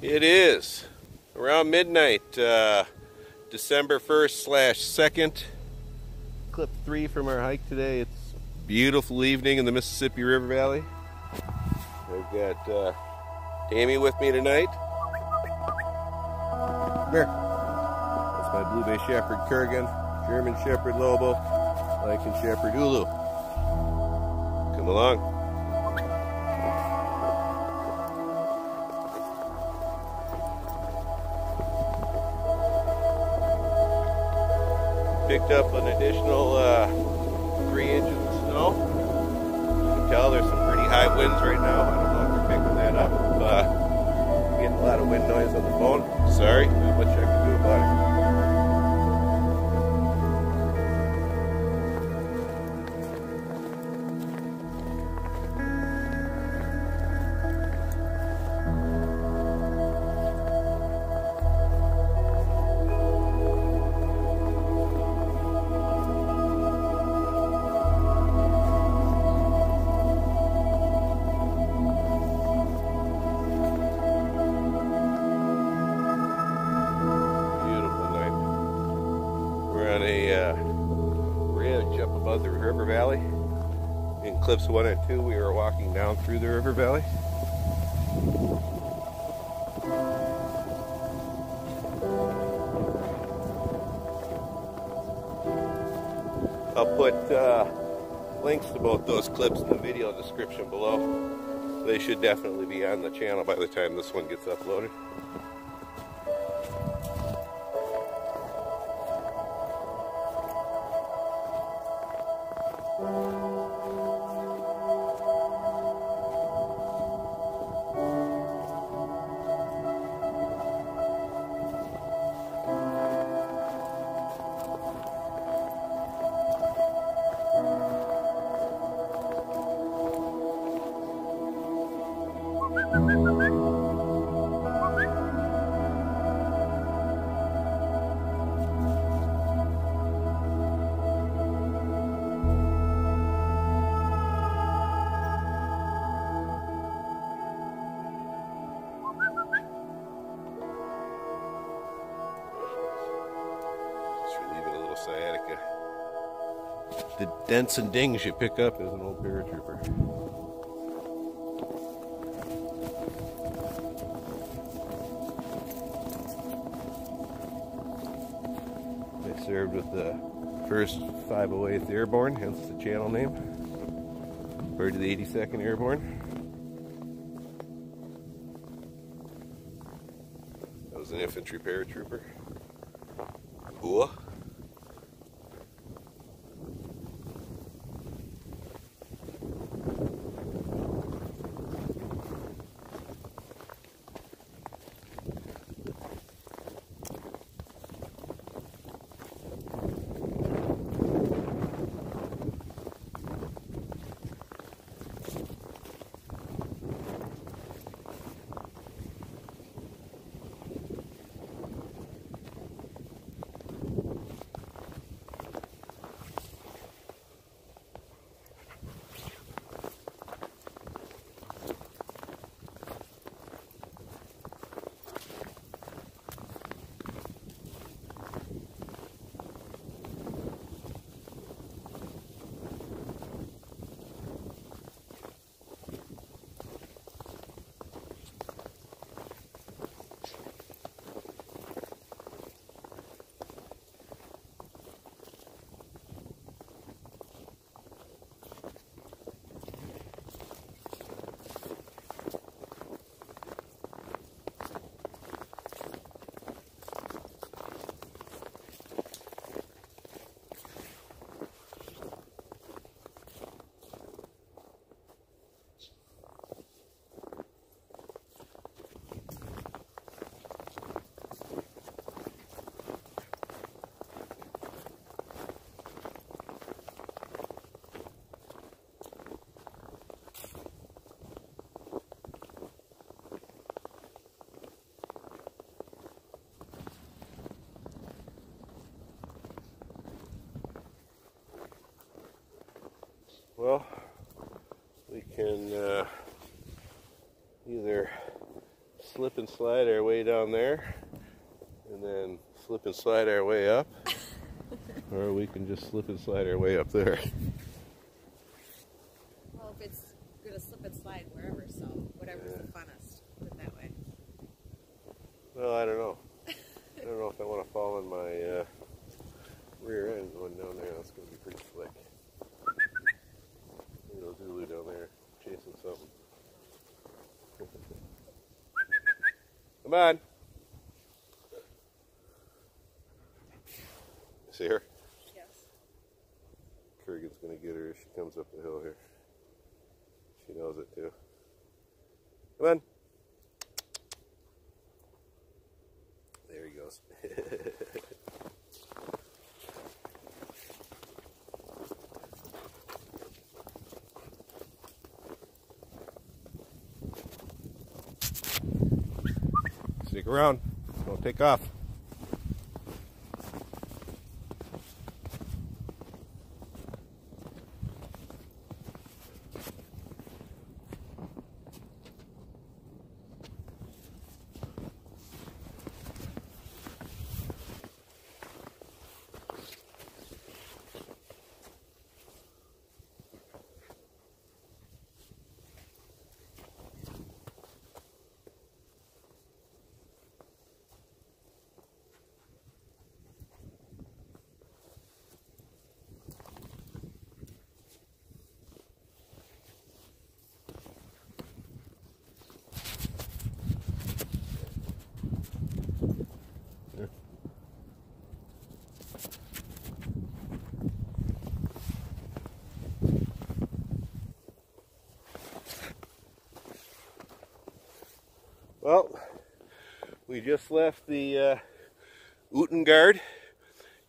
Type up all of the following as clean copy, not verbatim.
It is around midnight, December 1st/2nd. Clip 3 from our hike today. It's a beautiful evening in the Mississippi River Valley. I've got Tammy with me tonight. Come here. That's my Blue Bay Shepherd Kurgan, German Shepherd Lobo, Lycan Shepherd Ulu. Come along. Picked up an additional 3 inches of snow. You can tell there's some pretty high winds right now. I don't know if you're picking that up. Getting a lot of wind noise on the phone. Sorry, not much I can do about it. On a ridge up above the river valley. In clips 1 and 2 we were walking down through the river valley. I'll put links to both those clips in the video description below. They should definitely be on the channel by the time this one gets uploaded. Sciatica. The dents and dings you pick up as an old paratrooper. They served with the 1st 508th Airborne, hence the channel name. Part of the 82nd Airborne. That was an infantry paratrooper. Ooh. Well, we can either slip and slide our way down there, and then slip and slide our way up, or we can just slip and slide our way up there. Well, if it's going to slip and slide wherever, so whatever's the funnest, put it that way. Well, I don't know. I don't know if I want to fall on my rear end going down there. That's going to be pretty slick. Little Zulu down there chasing something. Come on. See her? Yes. Kurgan's going to get her if she comes up the hill here. She knows it too. Come on. There he goes. Stick around. Don't take off. Well, we just left the Utengard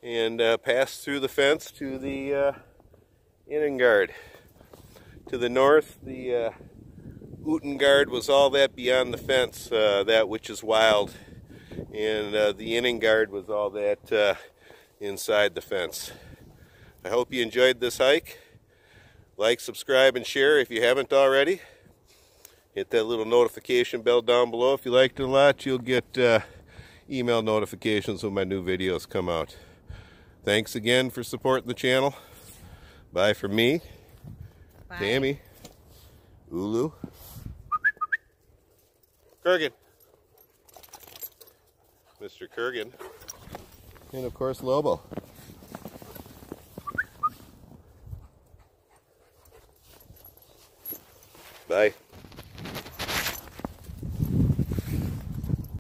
and passed through the fence to the Innengard. To the north, the Utengard was all that beyond the fence, that which is wild, and the Innengard was all that inside the fence. I hope you enjoyed this hike. Like, subscribe, and share if you haven't already. Hit that little notification bell down below. If you liked it a lot, you'll get email notifications when my new videos come out. Thanks again for supporting the channel. Bye from me, Bye. Tammy, Ulu, Kurgan, Mr. Kurgan, and of course Lobo. Bye.